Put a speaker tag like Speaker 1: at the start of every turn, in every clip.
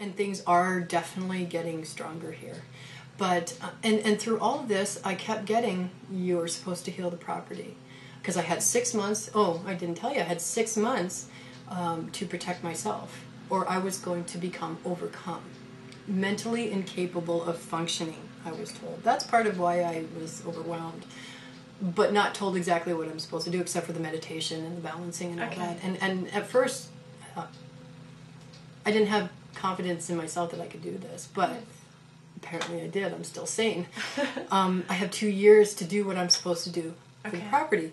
Speaker 1: and things are definitely getting stronger here. But, and through all of this, I kept getting, you're supposed to heal the property. Because I had 6 months, I didn't tell you, I had 6 months to protect myself, or I was going to become overcome. Mentally incapable of functioning, I was told. That's part of why I was overwhelmed, but not told exactly what I'm supposed to do, except for the meditation and the balancing and all that. And at first, I didn't have confidence in myself that I could do this, but apparently I did. I'm still sane. I have 2 years to do what I'm supposed to do for the property,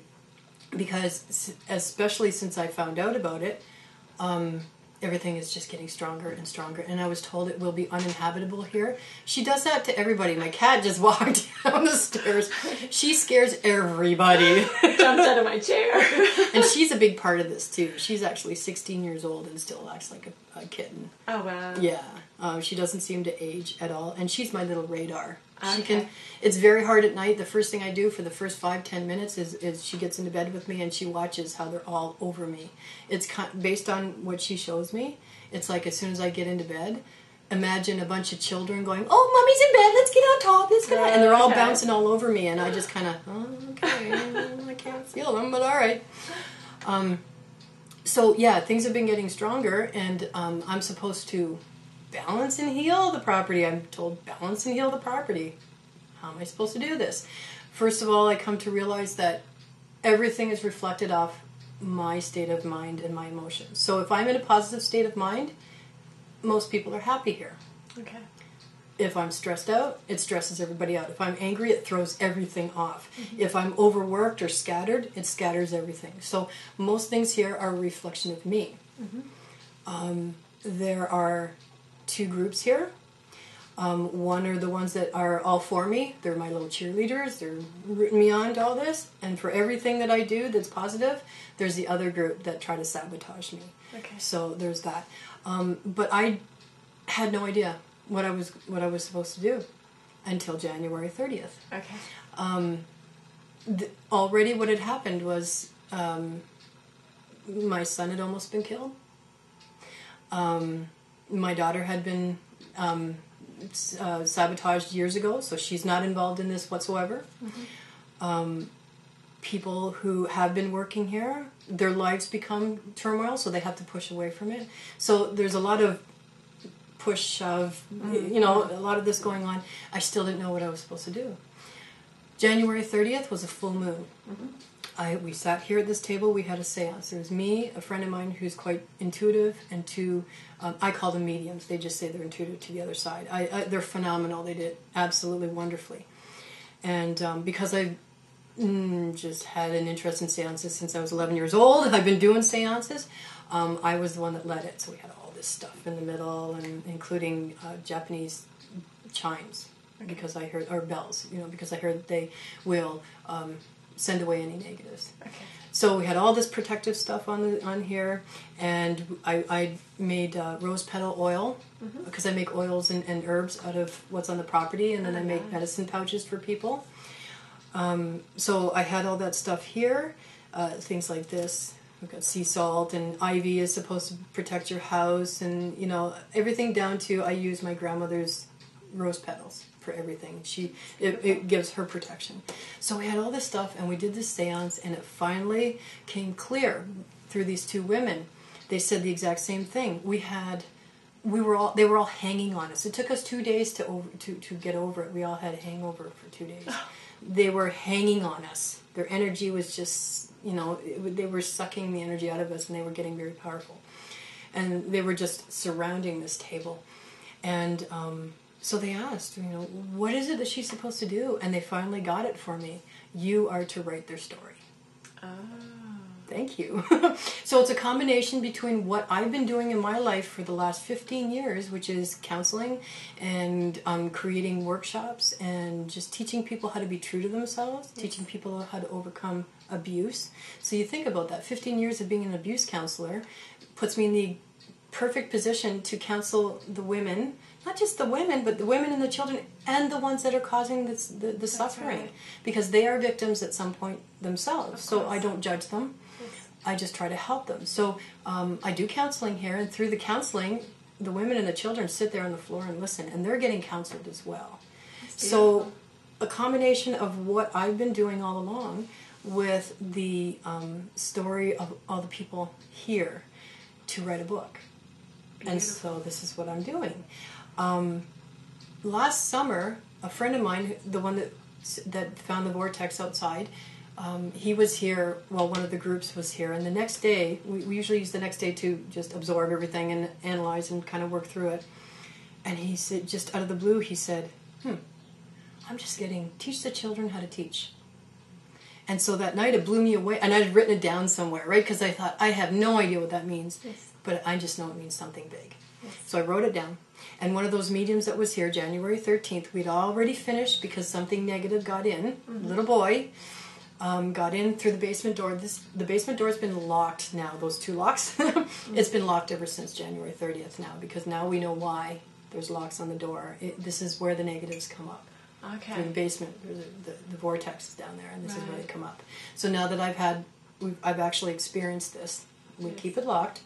Speaker 1: because especially since I found out about it, everything is just getting stronger and stronger. And I was told it will be uninhabitable here. She does that to everybody. My cat just walked down the stairs. She scares everybody.
Speaker 2: Jumped out of my chair.
Speaker 1: And she's a big part of this too. She's actually 16 years old and still acts like a kitten.
Speaker 2: Oh, wow.
Speaker 1: Yeah. She doesn't seem to age at all. And she's my little radar.
Speaker 2: Okay.
Speaker 1: It's very hard at night. The first thing I do for the first 5-10 minutes is she gets into bed with me and she watches how they're all over me. It's based on what she shows me. It's like as soon as I get into bed, imagine a bunch of children going, "Oh, Mommy's in bed. Let's get on top. Let's get on," and they're all bouncing all over me, and I just kind of, okay, I can't feel them, but all right. So yeah, things have been getting stronger, and I'm supposed to balance and heal the property. I'm told balance and heal the property. How am I supposed to do this? First of all, I come to realize that everything is reflected off my state of mind and my emotions. So if I'm in a positive state of mind, most people are happy here.
Speaker 2: Okay.
Speaker 1: If I'm stressed out, it stresses everybody out. If I'm angry, it throws everything off. Mm-hmm. If I'm overworked or scattered, it scatters everything. So most things here are a reflection of me. Mm-hmm. There are 2 groups here. One are the ones that are all for me. They're my little cheerleaders. They're rooting me on to all this. And for everything that I do that's positive, there's the other group that try to sabotage me. Okay. So there's that. But I had no idea what I was supposed to do until January 30th.
Speaker 2: Okay.
Speaker 1: Already what had happened was my son had almost been killed. My daughter had been sabotaged years ago, so she's not involved in this whatsoever. Mm-hmm. People who have been working here, their lives become turmoil, so they have to push away from it. So there's a lot of push, shove, a lot of this going on. I still didn't know what I was supposed to do. January 30th was a full moon. Mm-hmm. We sat here at this table, we had a seance. There was me, a friend of mine who's quite intuitive, and 2, I call them mediums. They just say they're intuitive to the other side. They're phenomenal. They did absolutely wonderfully. And because I just had an interest in seances since I was 11 years old, I've been doing seances, I was the one that led it. So we had all this stuff in the middle, and including Japanese chimes, because I heard, or bells, because I heard they will send away any negatives. Okay. So we had all this protective stuff on here, and I made rose petal oil, because I make oils and herbs out of what's on the property, and then I make medicine pouches for people. So I had all that stuff here, things like this. We've got sea salt, and ivy is supposed to protect your house, and everything down to I use my grandmother's rose petals for everything. It gives her protection. So we had all this stuff, and we did this seance, and it finally came clear through these 2 women. They said the exact same thing. They were all hanging on us. It took us 2 days to get over it. We all had a hangover for 2 days. They were hanging on us. Their energy was just, they were sucking the energy out of us, and they were getting very powerful. And they were just surrounding this table. And so they asked, what is it that she's supposed to do? And they finally got it for me. You are to write their story. Oh. Thank you. So it's a combination between what I've been doing in my life for the last 15 years, which is counseling and creating workshops and just teaching people how to be true to themselves, teaching people how to overcome abuse. So you think about that. 15 years of being an abuse counselor puts me in the perfect position to counsel the women, not just the women, but the women and the children and the ones that are causing the suffering. Right. Because they are victims at some point themselves. So I don't judge them. Yes. I just try to help them. So I do counseling here, and through the counseling, the women and the children sit there on the floor and listen, and they're getting counseled as well. So a combination of what I've been doing all along with the story of all the people here to write a book. Beautiful. And so this is what I'm doing. Last summer, a friend of mine, the one that found the vortex outside, he was here, well, one of the groups was here, and the next day, we usually use the next day to just absorb everything and analyze and kind of work through it. And he said, just out of the blue, he said, I'm just teach the children how to teach. And so that night it blew me away, and I'd written it down somewhere, right? Because I thought, I have no idea what that means, but I just know it means something big. Yes. So I wrote it down. And one of those mediums that was here, January 13th, we'd already finished because something negative got in. Little boy got in through the basement door. The basement door's been locked now, those 2 locks. It's been locked ever since January 30th now, because now we know why there's locks on the door. This is where the negatives come up.
Speaker 2: Okay.
Speaker 1: Through the basement, the vortex is down there, and this is where they come up. So now that I've actually experienced this, we keep it locked.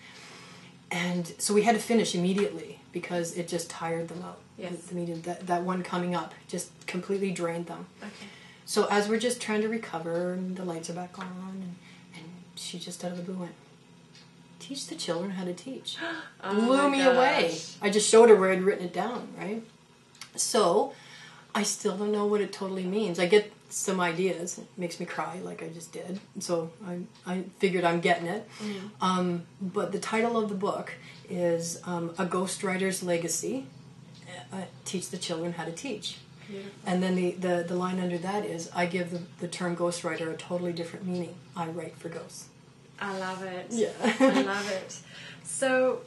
Speaker 1: And so we had to finish immediately because it just tired them out.
Speaker 2: Yes.
Speaker 1: The medium, that one coming up just completely drained them.
Speaker 2: Okay.
Speaker 1: So as we're just trying to recover, and the lights are back on, and she just out of the blue went, teach the children how to teach. Blew me away. I just showed her where I'd written it down, right? So I still don't know what it totally means. I get some ideas. It makes me cry like I just did. So I figured I'm getting it. But the title of the book is A Ghostwriter's Legacy. Teach the children how to teach. Beautiful. And then the line under that is, I give the term ghostwriter a totally different meaning. I write for ghosts.
Speaker 2: I love it.
Speaker 1: Yeah.
Speaker 2: I love it. So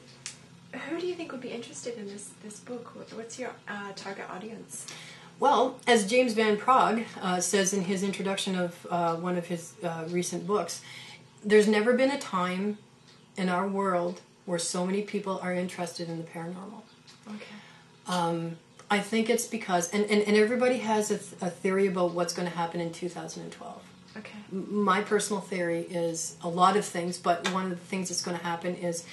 Speaker 2: who do you think would be interested in this book? What's your target audience?
Speaker 1: Well, as James Van Praagh says in his introduction of one of his recent books, there's never been a time in our world where so many people are interested in the paranormal.
Speaker 2: Okay.
Speaker 1: I think it's because, and everybody has a theory about what's going to happen in 2012.
Speaker 2: Okay.
Speaker 1: My personal theory is a lot of things, but one of the things that's going to happen is,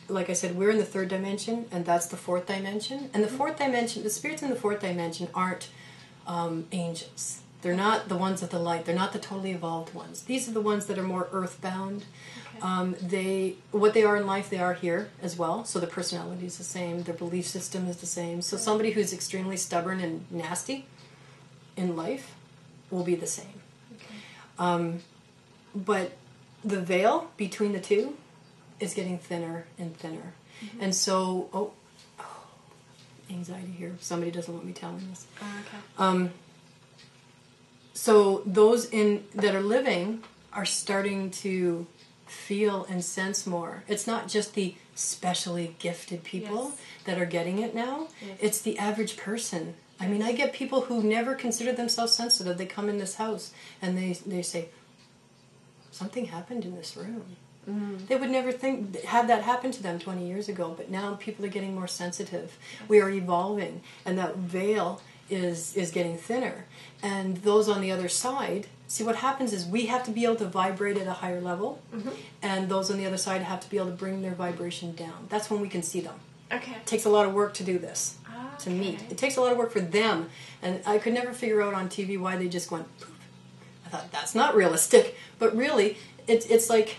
Speaker 1: like I said, we're in the 3rd dimension, and that's the 4th dimension. And the 4th dimension, the spirits in the 4th dimension aren't angels. They're not the ones of the light. They're not the totally evolved ones. These are the ones that are more earthbound. Okay. What they are in life, they are here as well. So their personality is the same. Their belief system is the same. So somebody who's extremely stubborn and nasty in life will be the same. Okay. But the veil between the two is getting thinner and thinner. And so, anxiety here. Somebody doesn't want me telling this.
Speaker 2: Okay.
Speaker 1: So those that are living are starting to feel and sense more. It's not just the specially gifted people that are getting it now. Yes. It's the average person. I mean, I get people who never consider themselves sensitive. They come in this house and they say, something happened in this room. They would never have that happen to them 20 years ago, but now people are getting more sensitive. Yes. We are evolving, and that veil is getting thinner. And those on the other side, see, what happens is we have to be able to vibrate at a higher level, and those on the other side have to be able to bring their vibration down. That's when we can see them.
Speaker 2: Okay.
Speaker 1: It takes a lot of work to do this, to meet. It takes a lot of work for them, and I could never figure out on TV why they just went poof. I thought, that's not realistic. But really, it's like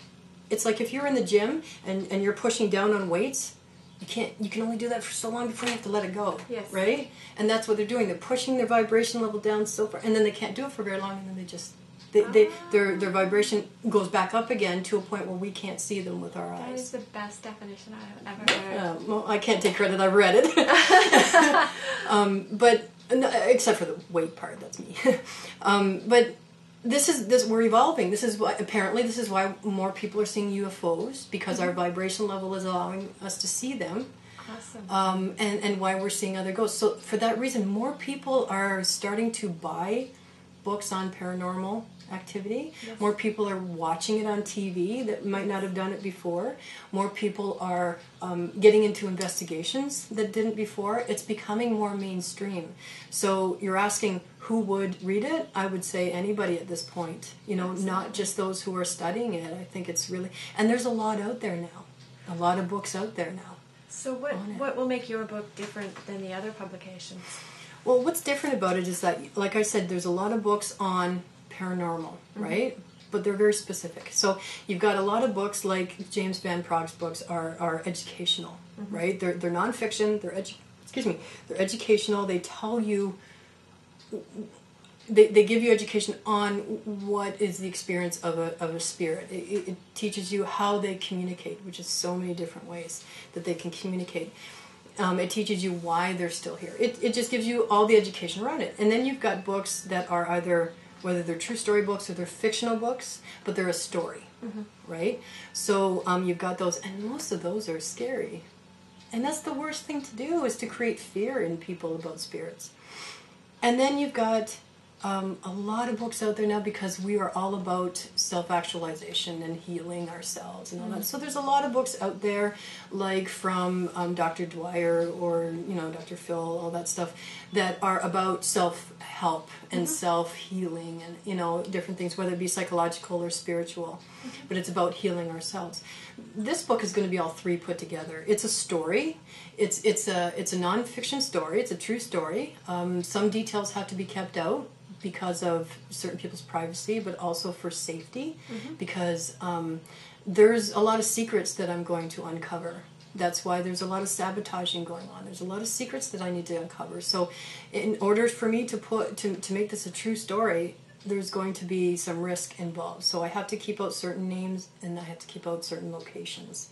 Speaker 1: if you're in the gym and you're pushing down on weights, you can only do that for so long before you have to let it go.
Speaker 2: Yes.
Speaker 1: Right? And that's what they're doing. They're pushing their vibration level down so far, and then they can't do it for very long, and then they just their vibration goes back up again to a point where we can't see them with our eyes.
Speaker 2: That is the best definition I have ever heard.
Speaker 1: Well, I can't take credit. I've read it. But except for the weight part, that's me. But this we're evolving. This is why more people are seeing UFOs, because our vibration level is allowing us to see them.
Speaker 2: Awesome.
Speaker 1: And why we're seeing other ghosts. So for that reason, more people are starting to buy books on paranormal activity. Yes. More people are watching it on TV that might not have done it before. More people are getting into investigations that didn't before. It's becoming more mainstream. So you're asking who would read it? I would say anybody at this point. Not just those who are studying it. I think it's really... And there's a lot out there now. A lot of books out there now.
Speaker 2: So what will make your book different than the other publications?
Speaker 1: Well, what's different about it is that, like I said, there's a lot of books on paranormal, right? But they're very specific. So you've got a lot of books like James Van Praag's books are educational, right? They're nonfiction. They're educational. They tell you. They give you education on what is the experience of a spirit. It teaches you how they communicate, which is so many different ways that they can communicate. It teaches you why they're still here. It just gives you all the education around it. And then you've got books that are either, whether they're true story books or they're fictional books, but they're a story, right? So you've got those, and most of those are scary. And that's the worst thing to do, is to create fear in people about spirits. And then you've got a lot of books out there now, because we are all about self-actualization and healing ourselves and all that. So there's a lot of books out there, like from Dr. Dwyer or Dr. Phil, all that stuff, that are about self-help and self-healing and different things, whether it be psychological or spiritual. But it's about healing ourselves. This book is going to be all three put together. It's a story. It's a nonfiction story. It's a true story. Some details have to be kept out because of certain people's privacy, but also for safety, because there's a lot of secrets that I'm going to uncover. That's why there's a lot of sabotaging going on. There's a lot of secrets that I need to uncover. So in order for me to make this a true story, there's going to be some risk involved. So I have to keep out certain names, and I have to keep out certain locations.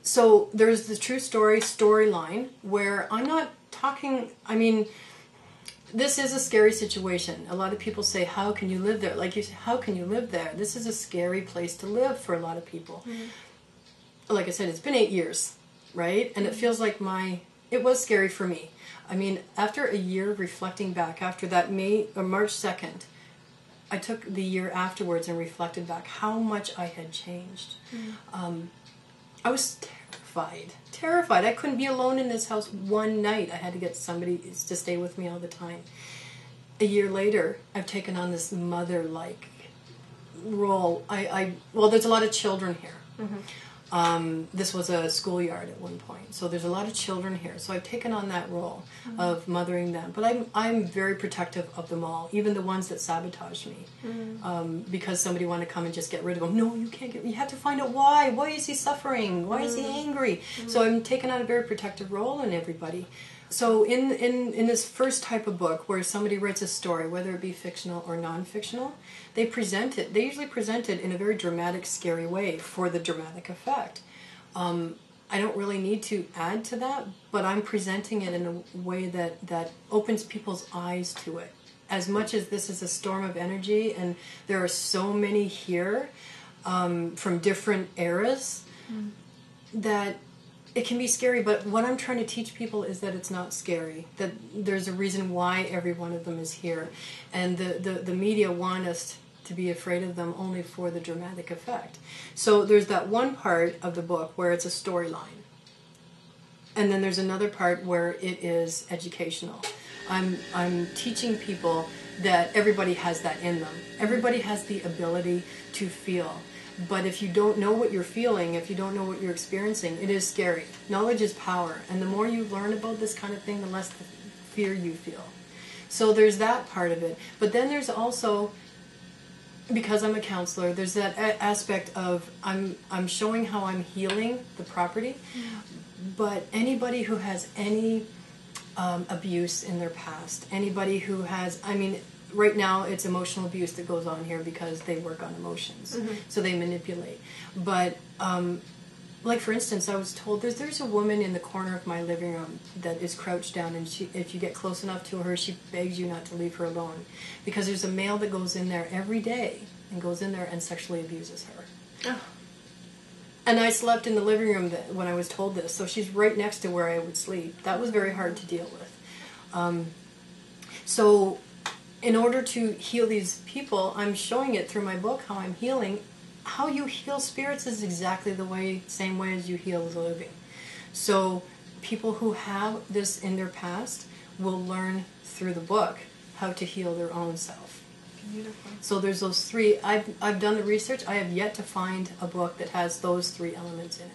Speaker 1: So there's the true storyline, where I'm not talking, this is a scary situation. A lot of people say, how can you live there? Like you say, how can you live there? This is a scary place to live for a lot of people. Like I said, it's been 8 years, right? And it feels like it was scary for me. After a year reflecting back, after that March 2nd, I took the year afterwards and reflected back how much I had changed. I was terrified. I couldn't be alone in this house one night. I had to get somebody to stay with me all the time. A year later, I've taken on this mother-like role. Well, there's a lot of children here. This was a schoolyard at one point, so there's a lot of children here. So I've taken on that role of mothering them. But I'm very protective of them all, even the ones that sabotage me, because somebody wanted to come and just get rid of them. No, you can't you have to find out why. Why is he suffering? Why is he angry? So I'm taking on a very protective role in everybody. So in this first type of book, where somebody writes a story, whether it be fictional or non-fictional, they usually present it in a very dramatic, scary way for the dramatic effect. I don't really need to add to that, but I'm presenting it in a way that opens people's eyes to it. As much as this is a storm of energy, and there are so many here from different eras, that it can be scary, but what I'm trying to teach people is that it's not scary, that there's a reason why every one of them is here. And the media want us to be afraid of them only for the dramatic effect. So there's that one part of the book where it's a storyline. And then there's another part where it is educational. I'm teaching people that everybody has that in them. Everybody has the ability to feel. But if you don't know what you're feeling, if you don't know what you're experiencing, it is scary. Knowledge is power. And the more you learn about this kind of thing, the less the fear you feel. So there's that part of it. But then there's also, because I'm a counselor, there's that aspect of I'm showing how I'm healing the property. But anybody who has any abuse in their past, anybody who has, right now it's emotional abuse that goes on here because they work on emotions. So they manipulate. But like for instance, I was told there's a woman in the corner of my living room that is crouched down, and if you get close enough to her, she begs you not to leave her alone, because there's a male that goes in there every day and goes in there and sexually abuses her. And I slept in the living room when I was told this, so she's right next to where I would sleep. That was very hard to deal with. So in order to heal these people, I'm showing it through my book how I'm healing. How you heal spirits is exactly the same way as you heal the living. So people who have this in their past will learn through the book how to heal their own self.
Speaker 2: Beautiful.
Speaker 1: So there's those three. I've done the research. I have yet to find a book that has those three elements in it.